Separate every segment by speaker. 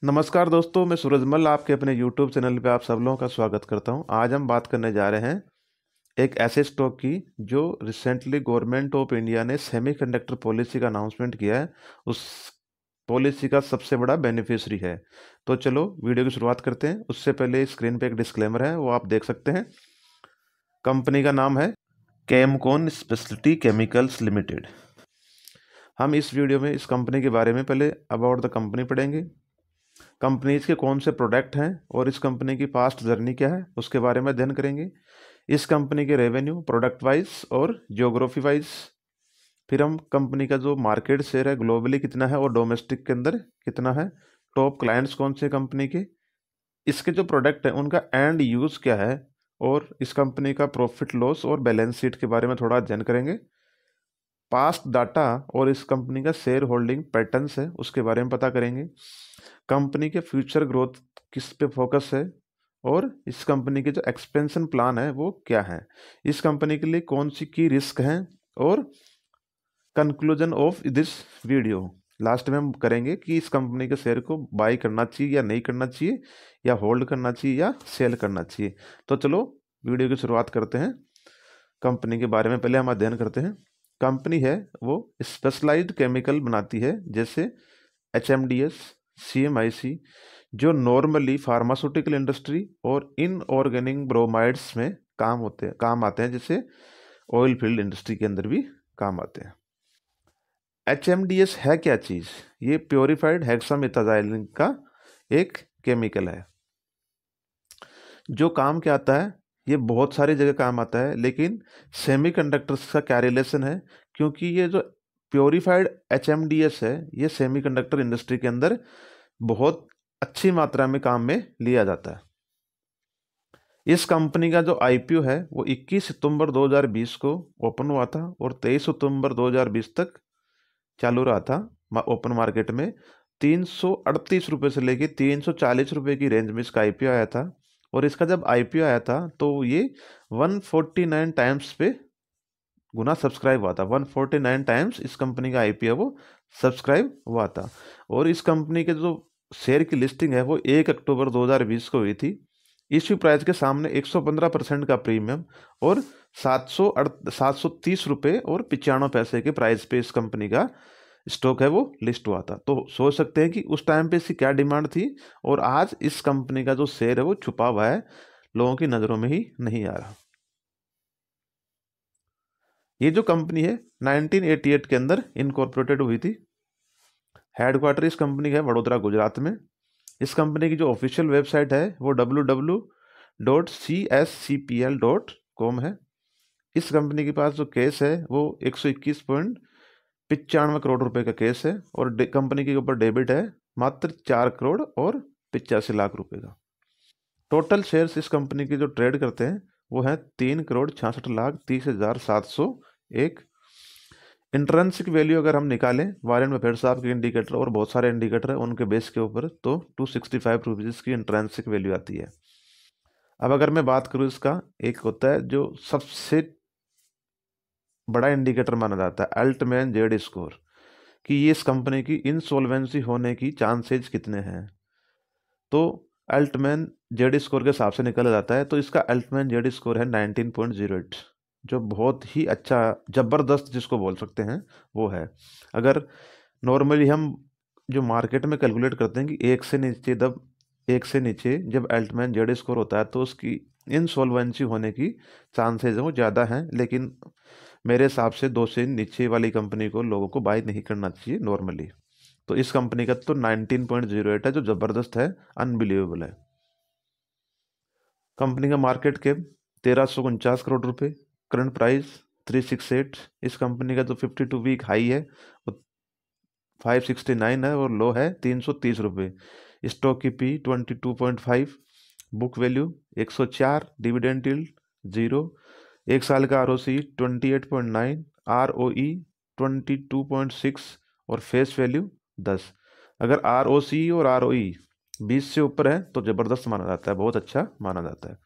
Speaker 1: नमस्कार दोस्तों, मैं सूरजमल आपके अपने यूट्यूब चैनल पे आप सब लोगों का स्वागत करता हूं। आज हम बात करने जा रहे हैं एक ऐसे स्टॉक की जो रिसेंटली गवर्नमेंट ऑफ इंडिया ने सेमीकंडक्टर पॉलिसी का अनाउंसमेंट किया है। उस पॉलिसी का सबसे बड़ा बेनिफिशियरी है। तो चलो वीडियो की शुरुआत करते हैं। उससे पहले स्क्रीन पे एक डिस्क्लेमर है, वो आप देख सकते हैं। कंपनी का नाम है केमकॉन स्पेशलिटी केमिकल्स लिमिटेड। हम इस वीडियो में इस कंपनी के बारे में पहले अबाउट द कंपनी पढ़ेंगे, कंपनीज के कौन से प्रोडक्ट हैं और इस कंपनी की पास्ट जर्नी क्या है उसके बारे में अध्ययन करेंगे। इस कंपनी के रेवेन्यू प्रोडक्ट वाइज और जियोग्राफी वाइज। फिर हम कंपनी का जो मार्केट शेयर है ग्लोबली कितना है और डोमेस्टिक के अंदर कितना है, टॉप क्लाइंट्स कौन से कंपनी के, इसके जो प्रोडक्ट हैं उनका एंड यूज़ क्या है, और इस कंपनी का प्रॉफिट लॉस और बैलेंस शीट के बारे में थोड़ा अध्ययन करेंगे। पास्ट डाटा और इस कंपनी का शेयर होल्डिंग पैटर्न्स है उसके बारे में पता करेंगे। कंपनी के फ्यूचर ग्रोथ किस पे फोकस है और इस कंपनी के जो एक्सपेंशन प्लान है वो क्या है, इस कंपनी के लिए कौन सी की रिस्क हैं, और conclusion of this video last में हम करेंगे कि इस कंपनी के शेयर को बाई करना चाहिए या नहीं करना चाहिए, या होल्ड करना चाहिए या सेल करना चाहिए। तो चलो वीडियो की शुरुआत करते हैं। कंपनी के बारे में पहले हम अध्ययन करते हैं। कंपनी है वो स्पेशलाइज्ड केमिकल बनाती है, जैसे HMDS, CMIC, जो नॉर्मली फार्मास्यूटिकल इंडस्ट्री और इनऑर्गेनिक ब्रोमाइड्स में काम आते हैं, जैसे ऑयल फील्ड इंडस्ट्री के अंदर भी काम आते हैं। HMDS है क्या चीज़? ये प्योरीफाइड हेक्सामेथाजाइलिन का एक केमिकल है। जो काम क्या आता है, ये बहुत सारी जगह काम आता है, लेकिन सेमीकंडक्टर्स का क्या रिलेशन है, क्योंकि ये जो प्योरीफाइड HMDS है ये सेमीकंडक्टर इंडस्ट्री के अंदर बहुत अच्छी मात्रा में काम में लिया जाता है। इस कंपनी का जो IPO है वो 21 सितंबर 2020 को ओपन हुआ था और 23 सितंबर 2020 तक चालू रहा था ओपन मार्केट में। 338 रुपये से लेके 340 रुपये की रेंज में इसका IPO आया था, और इसका जब IPO आया था तो ये 149 टाइम्स पे गुना सब्सक्राइब हुआ था। 149 टाइम्स इस कंपनी का IPO वो सब्सक्राइब हुआ था। और इस कंपनी के जो शेयर की लिस्टिंग है वो 1 अक्टूबर 2020 को हुई थी। इश्यू प्राइस के सामने 115% का प्रीमियम और 730 रुपये और 95 पैसे के प्राइस पे इस कंपनी का स्टॉक है वो लिस्ट हुआ था। तो सोच सकते हैं कि उस टाइम पे इसकी क्या डिमांड थी, और आज इस कंपनी का जो शेयर है वो छुपा हुआ है, लोगों की नज़रों में ही नहीं आ रहा। ये जो कंपनी है 1988 के अंदर इनकॉर्पोरेटेड हुई थी। हेडक्वार्टर इस कंपनी का है वडोदरा, गुजरात में। इस कंपनी की जो ऑफिशियल वेबसाइट है वो www.cscpl.com है। इस कंपनी के पास जो केस है वो 121.95 करोड़ रुपए का केस है, और कंपनी के ऊपर डेबिट है मात्र 4 करोड़ और 85 लाख रुपए का। टोटल शेयर्स इस कंपनी के जो ट्रेड करते हैं वो है 3 करोड़ 66 लाख 30,701। इंट्रेंसिक वैल्यू अगर हम निकालें वारेन बफेट साहब के इंडिकेटर और बहुत सारे इंडिकेटर है उनके बेस के ऊपर, तो 265 रुपीज़ की इंट्रेंसिक वैल्यू आती है। अब अगर मैं बात करूँ इसका, एक होता है जो सबसे बड़ा इंडिकेटर माना जाता है अल्टमैन जेड स्कोर, कि ये इस कंपनी की इंसॉल्वेंसी होने की चांसेज कितने हैं। तो अल्टमैन जेड स्कोर के हिसाब से निकला जाता है, तो इसका अल्टमैन जेड स्कोर है 19.08, जो बहुत ही अच्छा ज़बरदस्त जिसको बोल सकते हैं वो है। अगर नॉर्मली हम जो मार्केट में कैलकुलेट करते हैं कि एक से नीचे जब अल्टमैन जेड स्कोर होता है तो उसकी इंसॉल्वेंसी होने की चांसेज हैं वो ज़्यादा हैं, लेकिन मेरे हिसाब से 2 से नीचे वाली कंपनी को लोगों को बाय नहीं करना चाहिए नॉर्मली। तो इस कंपनी का तो 19.08 है, जो ज़बरदस्त है, अनबिलीवेबल है। कंपनी का मार्केट कैप 1349 करोड़ रुपए, करंट प्राइस 368। इस कंपनी का जो 52 वीक हाई है वो 569 है और लो है 330 रुपये। स्टॉक की P 22.5, book value 104, dividend yield 0, एक साल का ROC 28.9, ROE 22.6 और फेस वैल्यू 10। अगर ROC और ROE 20 से ऊपर है तो ज़बरदस्त माना जाता है, बहुत अच्छा माना जाता है।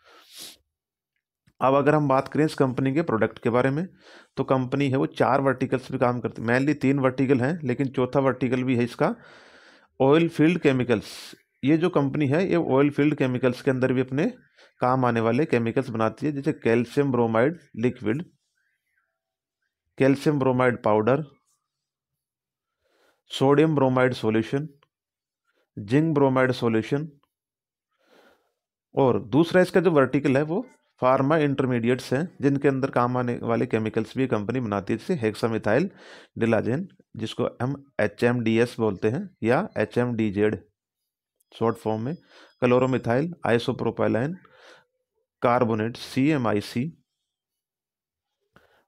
Speaker 1: अब अगर हम बात करें इस कंपनी के प्रोडक्ट के बारे में, तो कंपनी है वो 4 वर्टिकल्स पे काम करती है। मेनली 3 वर्टिकल हैं, लेकिन चौथा वर्टिकल भी है इसका ऑयल फील्ड केमिकल्स। ये जो कंपनी है ये ऑयल फील्ड केमिकल्स के अंदर भी अपने काम आने वाले केमिकल्स बनाती है, जैसे calcium bromide liquid, calcium bromide powder, sodium bromide solution, zinc bromide solution. और दूसरा इसका जो वर्टिकल है वो फार्मा इंटरमीडिएट्स हैं, जिनके अंदर काम आने वाले केमिकल्स भी कंपनी बनाती है, जैसे हेक्सामिथाइल डिलाजेन, जिसको हम HMDS बोलते हैं, या HMDZ शॉर्ट फॉर्म में, chloromethyl isopropylene carbonate CMIC,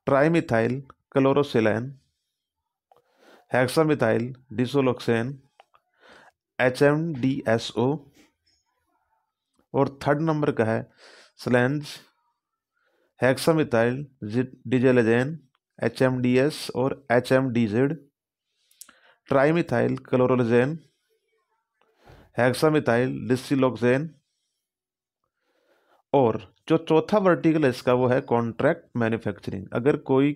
Speaker 1: trimethyl chlorosilane, hexamethyl disiloxane HMDSO, और थर्ड नंबर का है स्लेंज हेक्सामिथाइल डिजेलेजेन HMDS और HMDZ, trimethyl chlorosilane, hexamethyl disiloxane. और जो चौथा वर्टिकल है इसका वो है कॉन्ट्रैक्ट मैन्युफैक्चरिंग। अगर कोई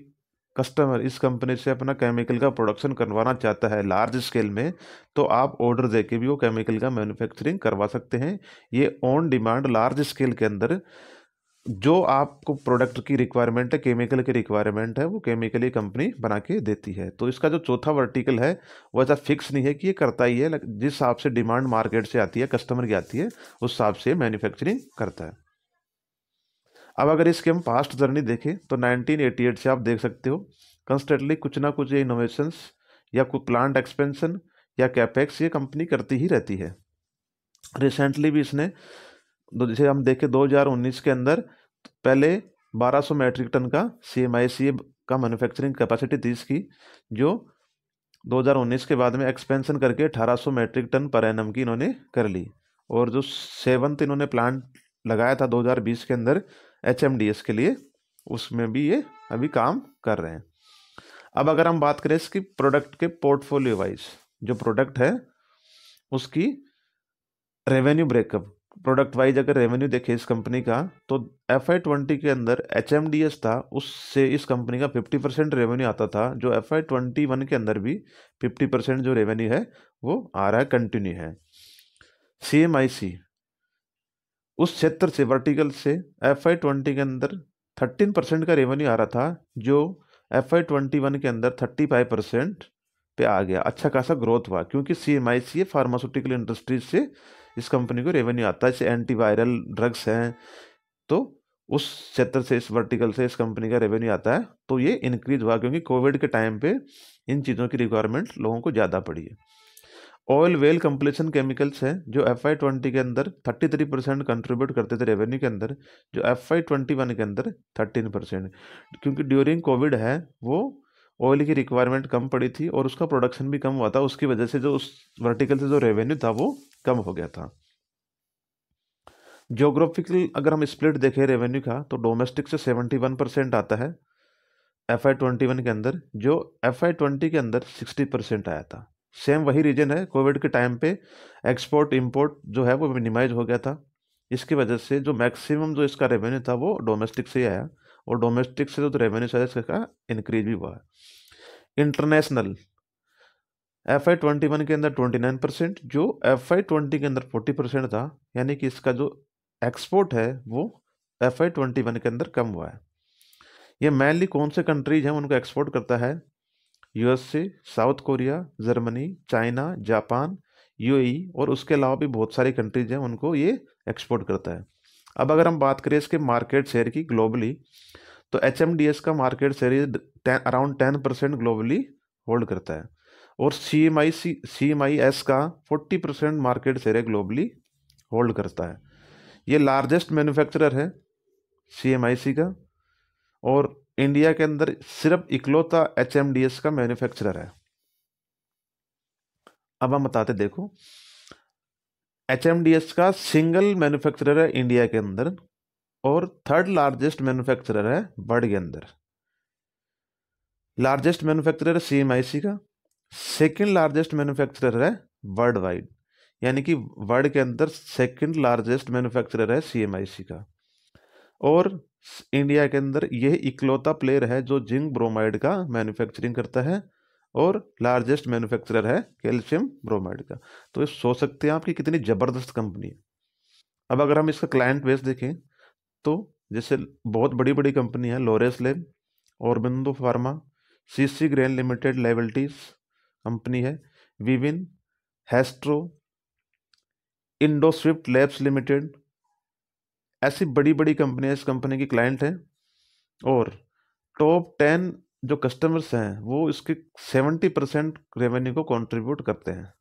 Speaker 1: कस्टमर इस कंपनी से अपना केमिकल का प्रोडक्शन करवाना चाहता है लार्ज स्केल में, तो आप ऑर्डर देके भी वो केमिकल का मैन्युफैक्चरिंग करवा सकते हैं। ये ऑन डिमांड लार्ज स्केल के अंदर जो आपको प्रोडक्ट की रिक्वायरमेंट है, केमिकल की रिक्वायरमेंट है, वो केमिकल ही कंपनी बना के देती है। तो इसका जो चौथा वर्टिकल है वो ऐसा फिक्स नहीं है कि ये करता ही है, जिस हिसाब से डिमांड मार्केट से आती है, कस्टमर की आती है, उस हिसाब से मैन्युफैक्चरिंग करता है। अब अगर इसकी हम पास्ट जर्नी देखें तो 1988 से आप देख सकते हो कंस्टेंटली कुछ ना कुछ ये इनोवेशंस या कुछ प्लांट एक्सपेंशन या कैपेक्स ये कंपनी करती ही रहती है। रिसेंटली भी इसने जैसे हम देखें 2019 के अंदर पहले 1200 मैट्रिक टन का CMIC का मैन्युफैक्चरिंग कैपेसिटी थी इसकी, जो 2019 के बाद में एक्सपेंशन करके 1800 मैट्रिक टन पर एनम की इन्होंने कर ली। और जो 7th इन्होंने प्लांट लगाया था 2020 के अंदर HMDS के लिए, उसमें भी ये अभी काम कर रहे हैं। अब अगर हम बात करें इसकी प्रोडक्ट के पोर्टफोलियो वाइज, जो प्रोडक्ट है उसकी रेवेन्यू ब्रेकअप, प्रोडक्ट वाइज अगर रेवेन्यू देखें इस कंपनी का, तो FY20 के अंदर HMDS था, उससे इस कंपनी का 50% रेवेन्यू आता था, जो FY21 के अंदर भी 50% जो रेवेन्यू है वो आ रहा है, कंटिन्यू है। CMIC उस क्षेत्र से वर्टिकल से FY20 के अंदर 13% का रेवेन्यू आ रहा था, जो FY21 के अंदर 35% पे आ गया। अच्छा खासा ग्रोथ हुआ, क्योंकि CMIC फार्मास्यूटिकल इंडस्ट्रीज से इस कंपनी को रेवेन्यू आता है, जैसे एंटीवायरल ड्रग्स हैं, तो उस क्षेत्र से, इस वर्टिकल से इस कंपनी का रेवेन्यू आता है। तो ये इंक्रीज हुआ क्योंकि कोविड के टाइम पे इन चीज़ों की रिक्वायरमेंट लोगों को ज़्यादा पड़ी है। ऑयल वेल कंप्लीशन केमिकल्स हैं, जो FY20 के अंदर 33% कंट्रीब्यूट करते थे रेवेन्यू के अंदर, जो FY21 के अंदर 13%, क्योंकि ड्यूरिंग कोविड है वो ऑयल की रिक्वायरमेंट कम पड़ी थी और उसका प्रोडक्शन भी कम हुआ था, उसकी वजह से जो उस वर्टिकल से जो रेवेन्यू था वो कम हो गया था। ज्योग्राफिकल अगर हम स्प्लिट देखें रेवेन्यू का, तो डोमेस्टिक से 71% आता है FY21 के अंदर, जो FY20 के अंदर 60% आया था। सेम वही रीजन है, कोविड के टाइम पे एक्सपोर्ट इंपोर्ट जो है वो मिनिमाइज हो गया था, इसकी वजह से जो मैक्सिमम जो इसका रेवेन्यू था वो डोमेस्टिक से ही आया, और डोमेस्टिक से जो रेवेन्यू है इसका इंक्रीज भी हुआ है। इंटरनेशनल FY21 के अंदर 29%, जो FY20 के अंदर 40% था, यानी कि इसका जो एक्सपोर्ट है वो FY21 के अंदर कम हुआ है। ये मेनली कौन से कंट्रीज हैं उनको एक्सपोर्ट करता है? USA, south Korea, Germany, China, Japan, UAE, और उसके अलावा भी बहुत सारी कंट्रीज हैं उनको ये एक्सपोर्ट करता है। अब अगर हम बात करें इसके मार्केट शेयर की ग्लोबली, तो HMDS का market share around 10% globally hold करता है, और CMIS का 40% मार्केट शेयर ग्लोबली होल्ड करता है। ये लार्जेस्ट मैन्युफैक्चरर है CMIC का, और इंडिया के अंदर सिर्फ इकलौता HMDS का मैन्युफैक्चरर है। अब हम बताते, देखो HMDS का सिंगल मैन्युफैक्चरर है इंडिया के अंदर, और थर्ड लार्जेस्ट मैन्युफैक्चरर है वर्ल्ड के अंदर। लार्जेस्ट मैन्युफैक्चरर है CMIC का, सेकंड लार्जेस्ट मैन्युफैक्चरर है वर्ल्ड वाइड, यानी कि वर्ल्ड के अंदर सेकंड लार्जेस्ट मैन्युफैक्चरर है CMIC का। और इंडिया के अंदर यह इकलौता प्लेयर है जो जिंक ब्रोमाइड का मैन्युफैक्चरिंग करता है, और लार्जेस्ट मैन्युफैक्चरर है कैल्शियम ब्रोमाइड का। तो ये सोच सकते हैं आप कि कितनी ज़बरदस्त कंपनी है। अब अगर हम इसका क्लाइंट बेस देखें तो जैसे बहुत बड़ी बड़ी कंपनी है, Lowry lab, Aurobindo pharma, CC grain limited liabilities company है, विविन, हेस्ट्रो, इंडोस्विफ्ट लैब्स लिमिटेड, ऐसी बड़ी बड़ी कंपनियां इस कंपनी की क्लाइंट हैं। और टॉप 10 जो कस्टमर्स हैं वो इसके 70% रेवेन्यू को कंट्रीब्यूट करते हैं।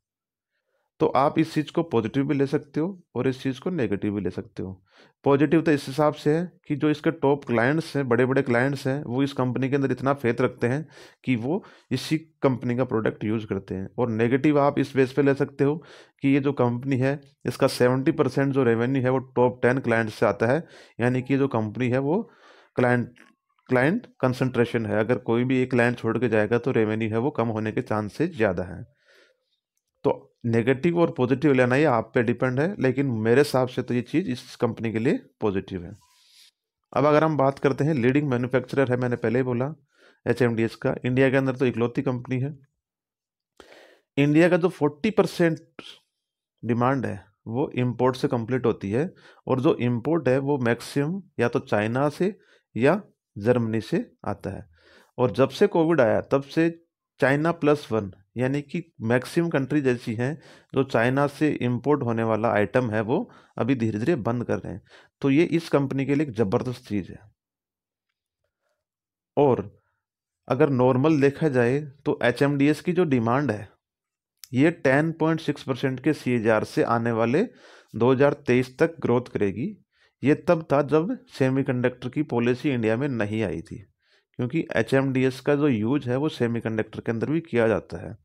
Speaker 1: तो आप इस चीज़ को पॉजिटिव भी ले सकते हो और इस चीज़ को नेगेटिव भी ले सकते हो। पॉजिटिव तो इस हिसाब से है कि जो इसके टॉप क्लाइंट्स हैं, बड़े बड़े क्लाइंट्स हैं, वो इस कंपनी के अंदर इतना फेथ रखते हैं कि वो इसी कंपनी का प्रोडक्ट यूज़ करते हैं। और नेगेटिव आप इस बेस पे ले सकते हो कि ये जो कंपनी है इसका 70% जो रेवेन्यू है वो टॉप 10 क्लाइंट से आता है। यानी कि जो कंपनी है वो क्लाइंट क्लाइंट कंसंट्रेशन है। अगर कोई भी एक क्लाइंट छोड़ के जाएगा तो रेवेन्यू है वो कम होने के चांसेस ज़्यादा हैं। तो नेगेटिव और पॉजिटिव लेना ये आप पे डिपेंड है, लेकिन मेरे हिसाब से तो ये चीज़ इस कंपनी के लिए पॉजिटिव है। अब अगर हम बात करते हैं, लीडिंग मैन्युफैक्चरर है, मैंने पहले ही बोला HMDS का, इंडिया के अंदर तो इकलौती कंपनी है। इंडिया का जो 40% डिमांड है वो इंपोर्ट से कंप्लीट होती है, और जो इंपोर्ट है वो मैक्सिमम या तो चाइना से या जर्मनी से आता है। और जब से कोविड आया तब से China+1 यानी कि मैक्सिमम कंट्री जैसी हैं जो चाइना से इंपोर्ट होने वाला आइटम है वो अभी धीरे धीरे बंद कर रहे हैं। तो ये इस कंपनी के लिए एक ज़बरदस्त चीज़ है। और अगर नॉर्मल देखा जाए तो HMDS की जो डिमांड है ये 10.6% के CAGR से आने वाले 2023 तक ग्रोथ करेगी। ये तब था जब सेमीकंडक्टर की पॉलिसी इंडिया में नहीं आई थी, क्योंकि HMDS का जो यूज है वो सेमीकंडक्टर के अंदर भी किया जाता है।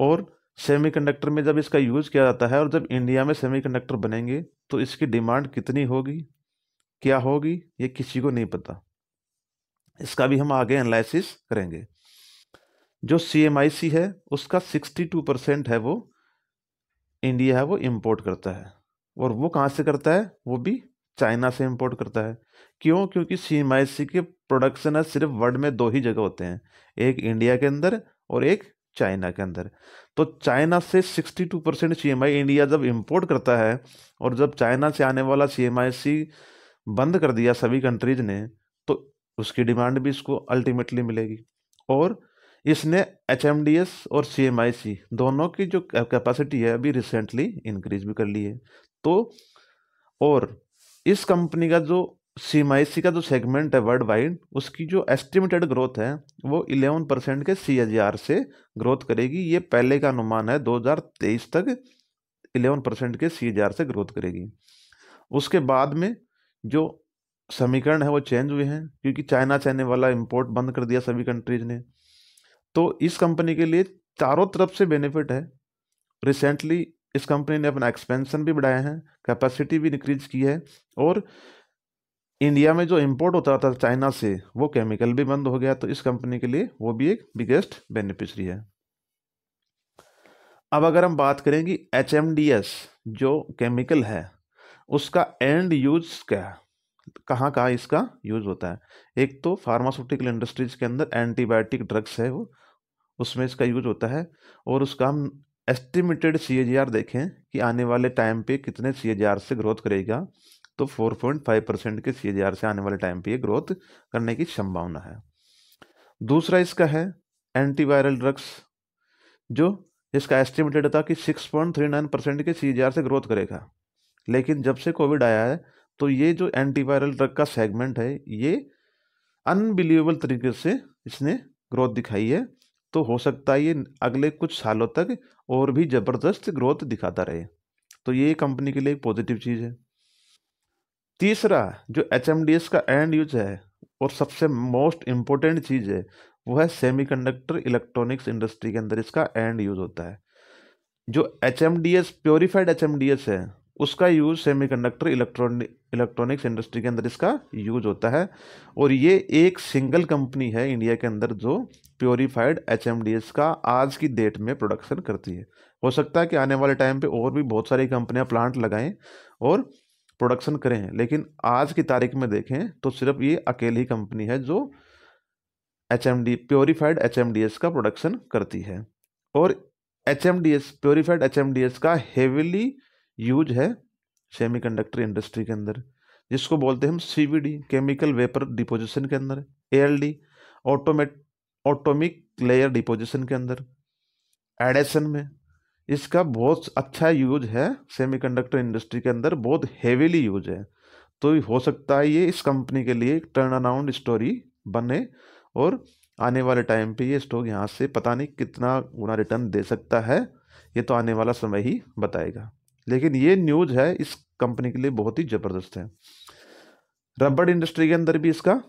Speaker 1: और सेमीकंडक्टर में जब इसका यूज किया जाता है और जब इंडिया में सेमीकंडक्टर बनेंगे तो इसकी डिमांड कितनी होगी, क्या होगी, ये किसी को नहीं पता। इसका भी हम आगे एनालिसिस करेंगे। जो CMIC है उसका 62% है वो इंडिया है वो इंपोर्ट करता है। और वो कहाँ से करता है, वो भी चाइना से इंपोर्ट करता है। क्यों? क्योंकि CMIC के प्रोडक्शन है सिर्फ वर्ल्ड में 2 ही जगह होते हैं, एक इंडिया के अंदर और एक चाइना के अंदर। तो चाइना से 62% CMI इंडिया जब इंपोर्ट करता है, और जब चाइना से आने वाला CMIC बंद कर दिया सभी कंट्रीज ने, तो उसकी डिमांड भी इसको अल्टीमेटली मिलेगी। और इसने HMDS और CMIC दोनों की जो कैपेसिटी है अभी रिसेंटली इंक्रीज भी कर ली है। तो और इस कंपनी का जो CMIC का जो सेगमेंट है वर्ल्ड वाइड, उसकी जो एस्टिमेटेड ग्रोथ है वो 11% के CAGR से ग्रोथ करेगी। ये पहले का अनुमान है, 2023 तक 11% के CAGR से ग्रोथ करेगी। उसके बाद में जो समीकरण है वो चेंज हुए हैं, क्योंकि चाइना से आने वाला इंपोर्ट बंद कर दिया सभी कंट्रीज ने। तो इस कंपनी के लिए चारों तरफ से बेनिफिट है। रिसेंटली इस कंपनी ने अपना एक्सपेंशन भी बढ़ाया है, कैपेसिटी भी इंक्रीज की है, और इंडिया में जो इंपोर्ट होता था चाइना से वो केमिकल भी बंद हो गया। तो इस कंपनी के लिए वो भी एक बिगेस्ट बेनिफिशरी है। अब अगर हम बात करेंगे HMDS जो केमिकल है उसका एंड यूज क्या, कहाँ कहाँ इसका यूज होता है। एक तो फार्मास्यूटिकल इंडस्ट्रीज के अंदर एंटीबायोटिक ड्रग्स है वो, उसमें इसका यूज होता है। और उसका हम एस्टिमेटेड CAGR देखें कि आने वाले टाइम पे कितने CAGR से ग्रोथ करेगा, तो 4.5% के CAGR से आने वाले टाइम पे ये ग्रोथ करने की संभावना है। दूसरा इसका है एंटीवायरल ड्रग्स, जो इसका एस्टिमेटेड था कि 6.39% के CAGR से ग्रोथ करेगा। लेकिन जब से कोविड आया है तो ये जो एंटीवायरल ड्रग का सेगमेंट है ये अनबिलीवेबल तरीके से इसने ग्रोथ दिखाई है। तो हो सकता है ये अगले कुछ सालों तक और भी ज़बरदस्त ग्रोथ दिखाता रहे। तो ये कंपनी के लिए एक पॉजिटिव चीज़ है। तीसरा जो HMDS का एंड यूज है और सबसे मोस्ट इम्पोर्टेंट चीज़ है वो है सेमीकंडक्टर इलेक्ट्रॉनिक्स इंडस्ट्री के अंदर इसका एंड यूज होता है। जो HMDS प्योरीफाइड HMDS है उसका यूज सेमीकंडक्टर इलेक्ट्रॉनिक्स इंडस्ट्री के अंदर इसका यूज होता है। और ये एक सिंगल कंपनी है इंडिया के अंदर जो प्योरीफाइड HMDS का आज की डेट में प्रोडक्शन करती है। हो सकता है कि आने वाले टाइम पे और भी बहुत सारी कंपनियां प्लांट लगाएं और प्रोडक्शन करें, लेकिन आज की तारीख में देखें तो सिर्फ ये अकेली ही कंपनी है जो HMD प्योरीफाइड HMDS का प्रोडक्शन करती है। और HMDS प्योरीफाइड HMDS का हेविली यूज है सेमीकंडक्टर इंडस्ट्री के अंदर, जिसको बोलते हैं हम CVD केमिकल वेपर डिपोजिशन के अंदर, ALD ऑटोमिक लेयर डिपोजिशन के अंदर, एडेशन में इसका बहुत अच्छा यूज है सेमीकंडक्टर इंडस्ट्री के अंदर, बहुत हेवीली यूज है। तो हो सकता है ये इस कंपनी के लिए एक टर्न अराउंड स्टोरी बने, और आने वाले टाइम पे ये स्टॉक यहाँ से पता नहीं कितना गुना रिटर्न दे सकता है, ये तो आने वाला समय ही बताएगा। लेकिन ये न्यूज है इस कंपनी के लिए बहुत ही जबरदस्त है। रबड़ इंडस्ट्री के अंदर भी इसका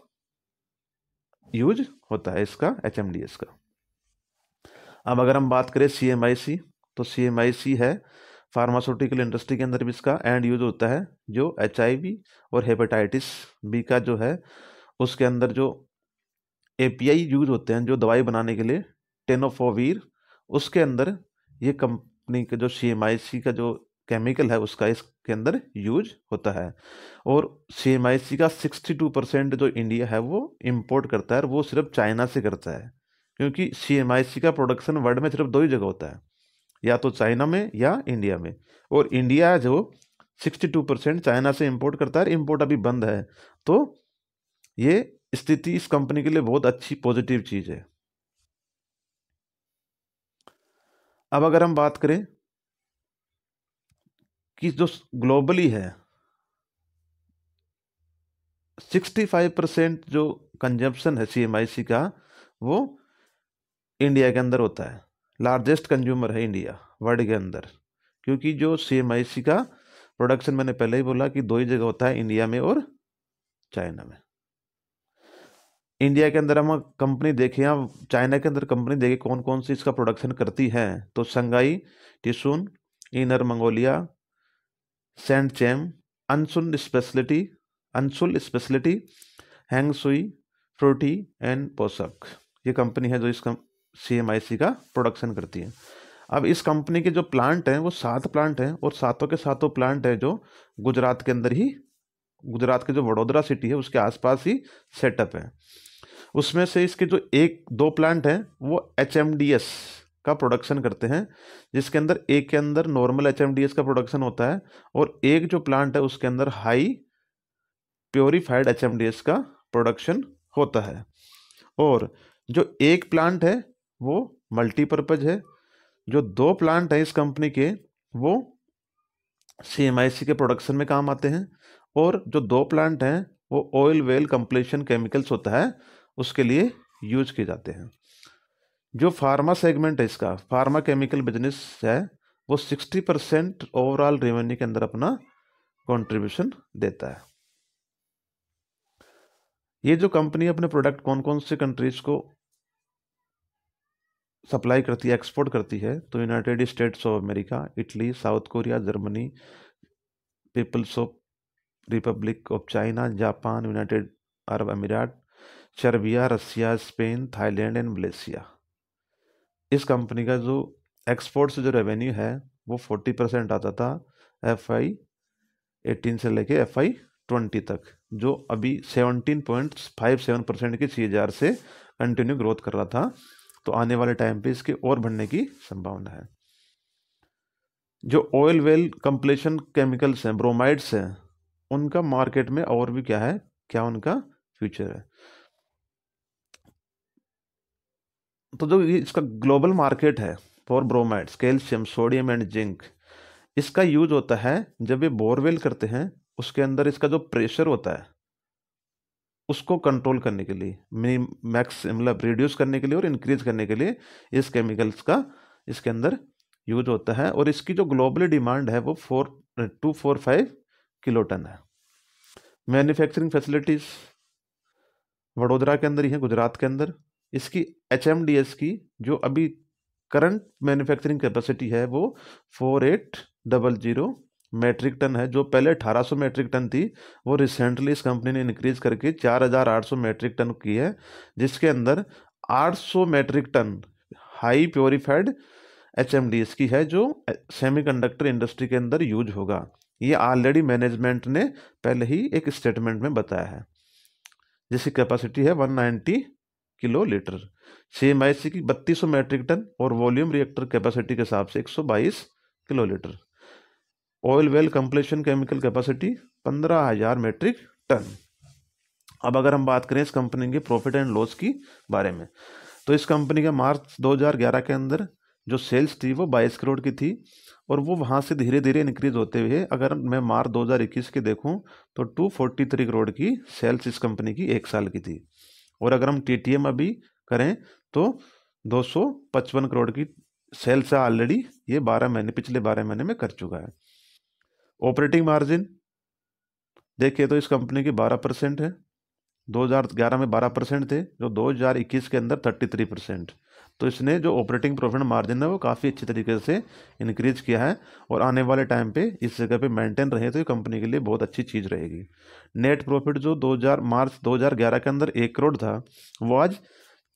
Speaker 1: यूज होता है, इसका HMDS का। अब अगर हम बात करें CMIC, तो CMIC है फार्मास्यूटिकल इंडस्ट्री के अंदर भी इसका एंड यूज होता है, जो HIV और हेपेटाइटिस बी का जो है उसके अंदर जो API यूज होते हैं जो दवाई बनाने के लिए, टेनोफोवीर, उसके अंदर ये कंपनी के जो CMIC का जो केमिकल है उसका इसके अंदर यूज होता है। और CMIC का 62% जो इंडिया है वो इंपोर्ट करता है, और वो सिर्फ चाइना से करता है, क्योंकि CMIC का प्रोडक्शन वर्ल्ड में सिर्फ दो ही जगह होता है, या तो चाइना में या इंडिया में। और इंडिया जो 62% चाइना से इंपोर्ट करता है, इंपोर्ट अभी बंद है। तो ये स्थिति इस कंपनी के लिए बहुत अच्छी पॉजिटिव चीज है। अब अगर हम बात करें कि जो ग्लोबली है 65% जो कंजप्शन है CMIC का वो इंडिया के अंदर होता है। लार्जेस्ट कंज्यूमर है इंडिया वर्ल्ड के अंदर, क्योंकि जो CMIC का प्रोडक्शन मैंने पहले ही बोला कि दो ही जगह होता है, इंडिया में और चाइना में। इंडिया के अंदर हम कंपनी देखें या चाइना के अंदर कंपनी देखें कौन कौन सी इसका प्रोडक्शन करती है, तो संगाई, टिशुन, इनर मंगोलिया, सेंटचेम, अंसुल स्पेशलिटी, हैंगसुई, फ्रूटी एंड पोसक, ये कंपनी है जो इस CMIC का प्रोडक्शन करती है। अब इस कंपनी के जो प्लांट हैं वो 7 प्लांट हैं, और सातों के सातों प्लांट हैं जो गुजरात के अंदर ही, गुजरात के जो वडोदरा सिटी है उसके आसपास ही सेटअप है। उसमें से इसके जो एक दो प्लांट हैं वो HMDS का प्रोडक्शन करते हैं, जिसके अंदर एक के अंदर नॉर्मल HMDS का प्रोडक्शन होता है, और एक जो प्लांट है उसके अंदर हाई प्योरीफाइड HMDS का प्रोडक्शन होता है। और जो एक प्लांट है वो मल्टीपर्पज है, जो दो प्लांट हैं इस कंपनी के वो CMIC के प्रोडक्शन में काम आते हैं, और जो दो प्लांट हैं वो ऑयल वेल कंप्लीशन केमिकल्स होता है उसके लिए यूज किए जाते हैं। जो फार्मा सेगमेंट है इसका, फार्मा केमिकल बिजनेस है, वो 60% ओवरऑल रेवेन्यू के अंदर अपना कंट्रीब्यूशन देता है। ये जो कंपनी अपने प्रोडक्ट कौन कौन से कंट्रीज को सप्लाई करती है, एक्सपोर्ट करती है, तो United States of America, Italy, South Korea, Germany, peoples of republic of China, Japan, United Arab Emirates, Serbia, Russia, Spain, Thailand and Malaysia. इस कंपनी का जो एक्सपोर्ट से जो रेवेन्यू है वो 40% आता था FY18 से लेके FY20 तक, जो अभी 17.57% की CAGR से कंटिन्यू ग्रोथ कर रहा था। तो आने वाले टाइम पे इसके और बढ़ने की संभावना है। जो ऑयल वेल कंप्लीशन केमिकल्स हैं, ब्रोमाइड्स हैं, उनका मार्केट में और भी क्या है, क्या उनका फ्यूचर है। तो जो ये इसका ग्लोबल मार्केट है for bromides, calcium, sodium and zinc, इसका यूज होता है जब ये बोरवेल करते हैं, उसके अंदर इसका जो प्रेशर होता है उसको कंट्रोल करने के लिए, मैक्स मतलब रिड्यूस करने के लिए और इंक्रीज करने के लिए इस केमिकल्स का इसके अंदर यूज होता है। और इसकी जो ग्लोबली डिमांड है वो 245 किलोटन है। मैन्युफैक्चरिंग फैसिलिटीज वडोदरा के अंदर ही है, गुजरात के अंदर। इसकी HMDS की जो अभी करंट मैन्युफैक्चरिंग कैपेसिटी है वो 4800 मेट्रिक टन है, जो पहले 1800 मेट्रिक टन थी, वो रिसेंटली इस कंपनी ने इंक्रीज करके 4800 मेट्रिक टन की है, जिसके अंदर 800 metric ton high purified HMDS की है, जो सेमीकंडक्टर इंडस्ट्री के अंदर यूज होगा। ये ऑलरेडी मैनेजमेंट ने पहले ही एक स्टेटमेंट में बताया है, जिसकी कैपेसिटी है 190 किलो लीटर। CMIC की 3200 मैट्रिक टन और वॉल्यूम रिएक्टर कैपेसिटी के हिसाब से 122 kilo litre. Oil well completion chemical capacity 15,000 metric ton. अब अगर हम बात करें इस कंपनी के प्रॉफिट एंड लॉस की बारे में, तो इस कंपनी का मार्च 2011 के अंदर जो सेल्स थी वो 22 करोड़ की थी, और वो वहाँ से धीरे धीरे इंक्रीज होते हुए अगर मैं मार्च 2021 की देखूँ तो 243 करोड़ की सेल्स इस कंपनी की एक साल की थी। और अगर हम TTM अभी करें तो 255 करोड़ की सेल्स ऑलरेडी ये 12 महीने, पिछले 12 महीने में कर चुका है। ऑपरेटिंग मार्जिन देखिए तो इस कंपनी की 12% है, 2011 में 12% थे, जो 2021 के अंदर 33%। तो इसने जो ऑपरेटिंग प्रॉफिट मार्जिन है वो काफ़ी अच्छी तरीके से इंक्रीज किया है, और आने वाले टाइम पे इस जगह पे मेंटेन रहे तो ये कंपनी के लिए बहुत अच्छी चीज़ रहेगी। नेट प्रॉफिट जो मार्च 2011 के अंदर 1 करोड़ था, वो आज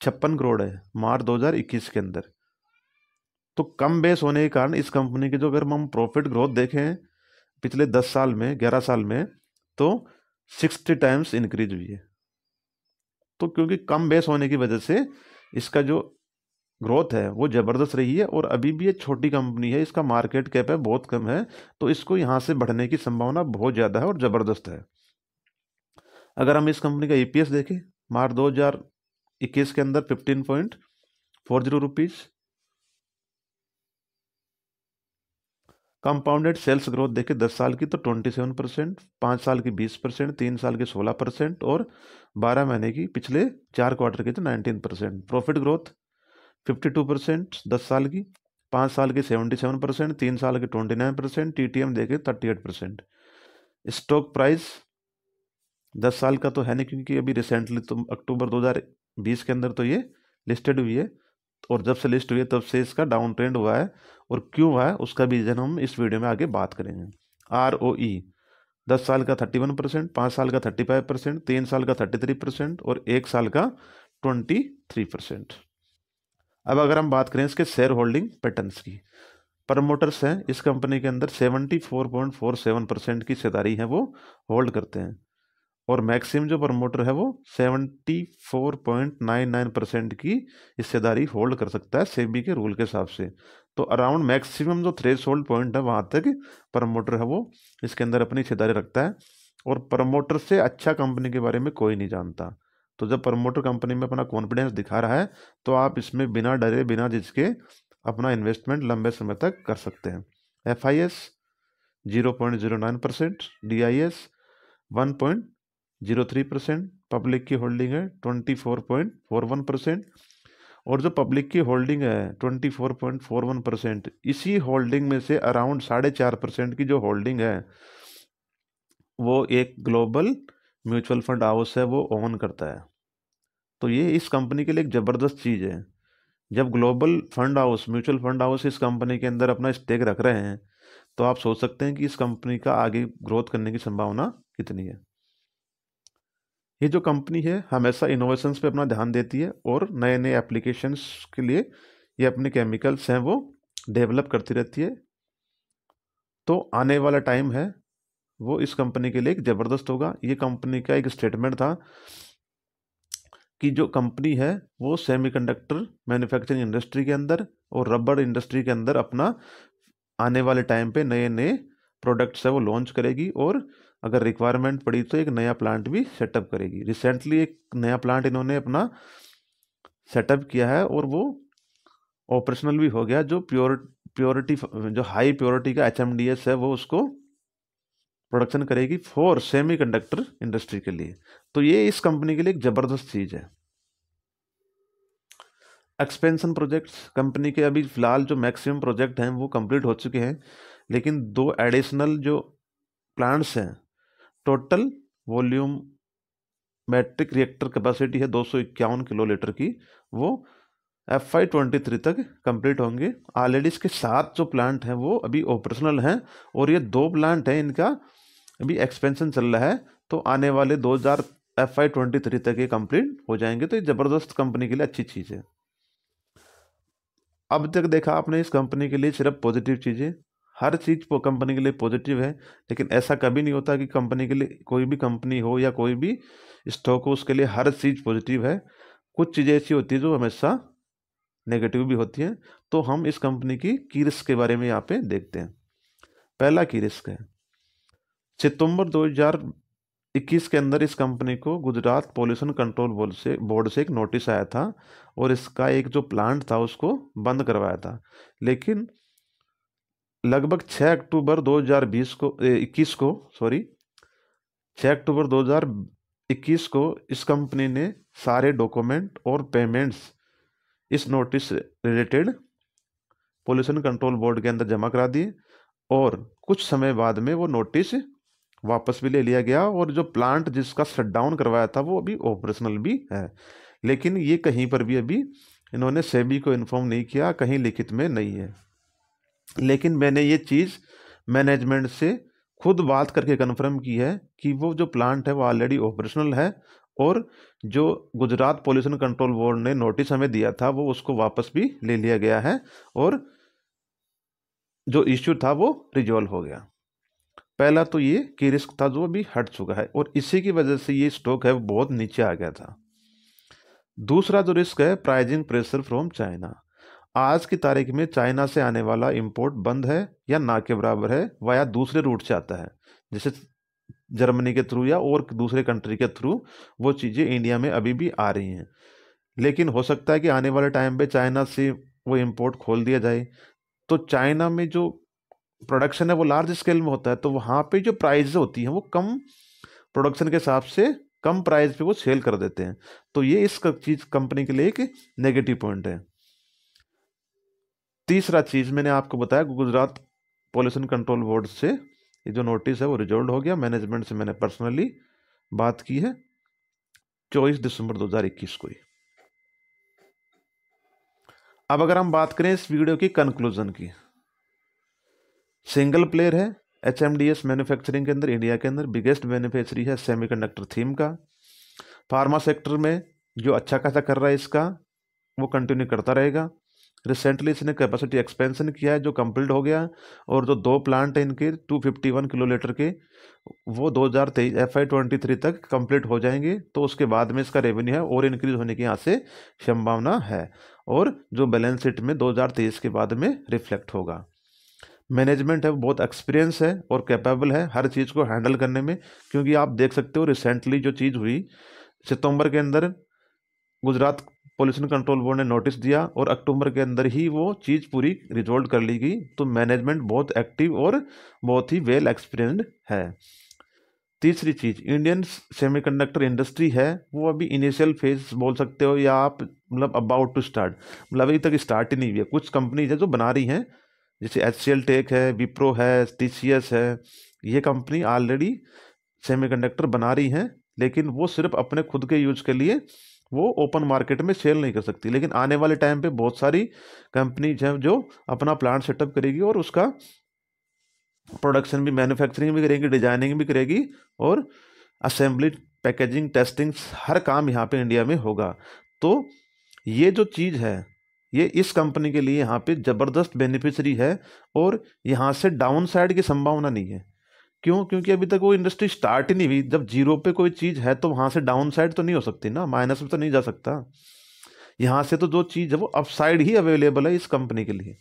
Speaker 1: 56 करोड़ है मार्च 2021 के अंदर। तो कम बेस होने के कारण इस कंपनी की जो अगर हम प्रॉफिट ग्रोथ देखें पिछले 10 साल में, 11 साल में, तो 60 टाइम्स इंक्रीज हुई है। तो क्योंकि कम बेस होने की वजह से इसका जो ग्रोथ है वो ज़बरदस्त रही है, और अभी भी ये छोटी कंपनी है, इसका मार्केट कैप है बहुत कम है, तो इसको यहाँ से बढ़ने की संभावना बहुत ज़्यादा है और ज़बरदस्त है। अगर हम इस कंपनी का EPS देखें मार्च 2021 के अंदर 15.40 रुपीज़। कंपाउंडेड सेल्स ग्रोथ देखें 10 साल की तो 27%, 5 साल की 20%, 3 साल की 16% और 12 महीने की पिछले 4 क्वार्टर की तो 19%। प्रॉफिट ग्रोथ 52% 10 साल की, 5 साल की 77%, 3 साल की 29%, TTM देखें 38%। स्टॉक प्राइस 10 साल का तो है नहीं, क्योंकि अभी रिसेंटली तो अक्टूबर 2020 के अंदर तो ये लिस्टेड हुई है, और जब से लिस्ट हुई है तब से इसका डाउन ट्रेंड हुआ है, और क्यों हुआ है उसका भी रीजन हम इस वीडियो में आगे बात करेंगे। ROE 10 साल का 31%, 5 साल का 35%, 3 साल का 33% और 1 साल का 23%। अब अगर हम बात करें इसके शेयर होल्डिंग पैटर्न्स की, प्रमोटर्स हैं इस कंपनी के अंदर 74.47% की हिस्सेदारी है वो होल्ड करते हैं, और मैक्सिमम जो प्रमोटर है वो 74.99% की हिस्सेदारी होल्ड कर सकता है सेबी के रूल के हिसाब से। तो अराउंड मैक्सिमम जो थ्रेश होल्ड पॉइंट है वहाँ तक प्रमोटर है वो इसके अंदर अपनी हिस्सेदारी रखता है, और प्रमोटर से अच्छा कंपनी के बारे में कोई नहीं जानता। तो जब प्रमोटर कंपनी में अपना कॉन्फिडेंस दिखा रहा है तो आप इसमें बिना डरे बिना झिझके अपना इन्वेस्टमेंट लंबे समय तक कर सकते हैं। FIS 0.09%, DIS 1.03%, पब्लिक की होल्डिंग है 24.41%, और जो पब्लिक की होल्डिंग है 24.41%, इसी होल्डिंग में से अराउंड 4.5% की जो होल्डिंग है वो एक ग्लोबल म्यूचुअल फंड हाउस है वो ओन करता है। तो ये इस कंपनी के लिए एक ज़बरदस्त चीज़ है। जब global fund house, mutual fund house इस कंपनी के अंदर अपना स्टेक रख रहे हैं, तो आप सोच सकते हैं कि इस कंपनी का आगे ग्रोथ करने की संभावना कितनी है। ये जो कंपनी है हमेशा इनोवेशंस पे अपना ध्यान देती है, और नए नए एप्लीकेशंस के लिए ये अपने केमिकल्स हैं वो डेवलप करती रहती है। तो आने वाला टाइम है वो इस कंपनी के लिए एक ज़बरदस्त होगा। ये कंपनी का एक स्टेटमेंट था कि जो कंपनी है वो सेमीकंडक्टर मैन्युफैक्चरिंग इंडस्ट्री के अंदर और रबर इंडस्ट्री के अंदर अपना आने वाले टाइम पे नए नए प्रोडक्ट्स है वो लॉन्च करेगी, और अगर रिक्वायरमेंट पड़ी तो एक नया प्लांट भी सेटअप करेगी। रिसेंटली एक नया प्लांट इन्होंने अपना सेटअप किया है और वो ऑपरेशनल भी हो गया, जो प्योरिटी जो हाई प्योरिटी का HMDS है वो उसको प्रोडक्शन करेगी फॉर सेमीकंडक्टर इंडस्ट्री के लिए। तो ये इस कंपनी के लिए एक ज़बरदस्त चीज़ है। एक्सपेंशन प्रोजेक्ट्स कंपनी के अभी फ़िलहाल जो मैक्सिमम प्रोजेक्ट हैं वो कंप्लीट हो चुके हैं, लेकिन 2 एडिशनल जो प्लांट्स हैं, total volume metric reactor capacity है 251 किलो लीटर की, वो FY23 तक कंप्लीट होंगे। ऑलरेडी इसके 7 जो प्लांट हैं वो अभी ऑपरेशनल हैं, और ये 2 प्लांट हैं इनका अभी एक्सपेंशन चल रहा है, तो आने वाले FY23 तक ये कंप्लीट हो जाएंगे। तो ये ज़बरदस्त कंपनी के लिए अच्छी चीज़ है। अब तक देखा आपने इस कंपनी के लिए सिर्फ पॉजिटिव चीज़ें, हर चीज़ वो कंपनी के लिए पॉजिटिव है, लेकिन ऐसा कभी नहीं होता कि कंपनी के लिए कोई भी कंपनी हो या कोई भी स्टॉक हो उसके लिए हर चीज़ पॉजिटिव है। कुछ चीज़ें ऐसी होती है जो हमेशा नेगेटिव भी होती हैं। तो हम इस कंपनी की रिस्क के बारे में यहाँ पे देखते हैं। पहला की रिस्क है, सितंबर 2021 के अंदर इस कंपनी को गुजरात पॉल्यूशन कंट्रोल बोर्ड से एक नोटिस आया था और इसका एक जो प्लांट था उसको बंद करवाया था। लेकिन लगभग 6 अक्टूबर 2020 को 21 को सॉरी 6 अक्टूबर 2021 को इस कंपनी ने सारे डॉक्यूमेंट और पेमेंट्स इस notice related pollution control board के अंदर जमा करा दिए और कुछ समय बाद में वो नोटिस वापस भी ले लिया गया और जो प्लांट जिसका शटडाउन करवाया था वो अभी ऑपरेशनल भी है। लेकिन ये कहीं पर भी अभी इन्होंने सेबी को इन्फॉर्म नहीं किया, कहीं लिखित में नहीं है। लेकिन मैंने ये चीज़ मैनेजमेंट से खुद बात करके कन्फर्म की है कि वो जो प्लांट है वो ऑलरेडी ऑपरेशनल है और जो गुजरात पॉल्यूशन कंट्रोल बोर्ड ने नोटिस हमें दिया था वो उसको वापस भी ले लिया गया है और जो इश्यू था वो रिजॉल्व हो गया। पहला तो ये कि रिस्क था जो अभी हट चुका है और इसी की वजह से ये स्टॉक है वो बहुत नीचे आ गया था। दूसरा जो रिस्क है, प्राइजिंग प्रेशर फ्रॉम चाइना। आज की तारीख में चाइना से आने वाला इंपोर्ट बंद है या ना के बराबर है, वाया दूसरे रूट से आता है, जैसे जर्मनी के थ्रू या और दूसरे कंट्री के थ्रू वो चीज़ें इंडिया में अभी भी आ रही हैं। लेकिन हो सकता है कि आने वाले टाइम पे चाइना से वो इंपोर्ट खोल दिया जाए, तो चाइना में जो प्रोडक्शन है वो लार्ज स्केल में होता है, तो वहाँ पे जो प्राइस होती हैं वो कम प्रोडक्शन के हिसाब से कम प्राइस पे वो सेल कर देते हैं। तो ये इस चीज़ कंपनी के लिए एक नेगेटिव पॉइंट है। तीसरा चीज़ मैंने आपको बताया, गुजरात पॉल्यूशन कंट्रोल बोर्ड से ये जो नोटिस है वो रिजॉल्व हो गया। मैनेजमेंट से मैंने पर्सनली बात की है 24 दिसंबर 2021 को ही। अब अगर हम बात करें इस वीडियो की कंक्लूजन की, सिंगल प्लेयर है HMDS मैन्युफैक्चरिंग के अंदर, इंडिया के अंदर बिगेस्ट बेनिफिशियरी है सेमीकंडक्टर थीम का। फार्मा सेक्टर में जो अच्छा खासा कर रहा है इसका वो कंटिन्यू करता रहेगा। रिसेंटली इसने कैपेसिटी एक्सपेंशन किया है जो कंप्लीट हो गया और जो 2 प्लांट हैं इनके 251 किलोलीटर के वो 2023 FY23 तक कंप्लीट हो जाएंगे। तो उसके बाद में इसका रेवेन्यू है और इंक्रीज होने की यहाँ से संभावना है और जो बैलेंस शीट में 2023 के बाद में रिफ्लेक्ट होगा। मैनेजमेंट है वो बहुत एक्सपीरियंस है और कैपेबल है हर चीज़ को हैंडल करने में, क्योंकि आप देख सकते हो रिसेंटली जो चीज़ हुई सितंबर के अंदर गुजरात पॉल्यूशन कंट्रोल बोर्ड ने नोटिस दिया और अक्टूबर के अंदर ही वो चीज़ पूरी रिजॉल्व कर ली गई। तो मैनेजमेंट बहुत एक्टिव और बहुत ही वेल एक्सपीरियंस्ड है। तीसरी चीज़, इंडियन सेमीकंडक्टर इंडस्ट्री है वो अभी इनिशियल फेज बोल सकते हो या आप मतलब अबाउट टू स्टार्ट, मतलब अभी तक स्टार्ट ही नहीं हुई है। कुछ कंपनीज है जो बना रही हैं, जैसे HCL टेक है, विप्रो है, TCS है, ये कंपनी ऑलरेडी सेमीकंडक्टर बना रही हैं, लेकिन वो सिर्फ अपने खुद के यूज के लिए वो ओपन मार्केट में सेल नहीं कर सकती। लेकिन आने वाले टाइम पे बहुत सारी कंपनीज हैं जो अपना प्लांट सेटअप करेगी और उसका प्रोडक्शन भी, मैन्युफैक्चरिंग भी करेगी, डिजाइनिंग भी करेगी और असेंबली, पैकेजिंग, टेस्टिंग, हर काम यहाँ पे इंडिया में होगा। तो ये जो चीज़ है ये इस कंपनी के लिए यहाँ पे ज़बरदस्त बेनिफिशियरी है और यहाँ से डाउन साइड की संभावना नहीं है। क्यों? क्योंकि अभी तक वो इंडस्ट्री स्टार्ट ही नहीं हुई। जब जीरो पे कोई चीज़ है तो वहाँ से डाउन साइड तो नहीं हो सकती ना, माइनस में तो नहीं जा सकता। यहाँ से तो जो चीज़ है वो अप साइड ही अवेलेबल है इस कंपनी के लिए।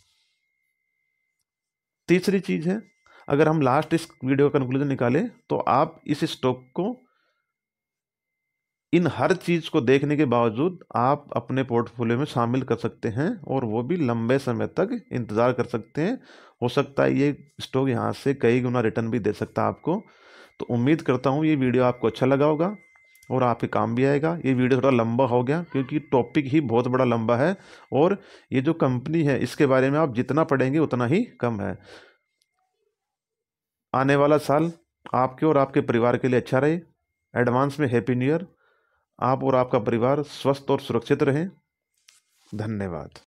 Speaker 1: तीसरी चीज़ है, अगर हम लास्ट इस वीडियो का कंक्लूजन निकालें तो आप इस स्टॉक को इन हर चीज़ को देखने के बावजूद आप अपने पोर्टफोलियो में शामिल कर सकते हैं और वो भी लंबे समय तक इंतज़ार कर सकते हैं। हो सकता है ये स्टॉक यहाँ से कई गुना रिटर्न भी दे सकता है आपको। तो उम्मीद करता हूँ ये वीडियो आपको अच्छा लगा होगा और आपके काम भी आएगा। ये वीडियो थोड़ा लंबा हो गया क्योंकि टॉपिक ही बहुत बड़ा लंबा है और ये जो कंपनी है इसके बारे में आप जितना पढ़ेंगे उतना ही कम है। आने वाला साल आपके और आपके परिवार के लिए अच्छा रहे। एडवांस में हैप्पी न्यू ईयर। आप और आपका परिवार स्वस्थ और सुरक्षित रहें। धन्यवाद।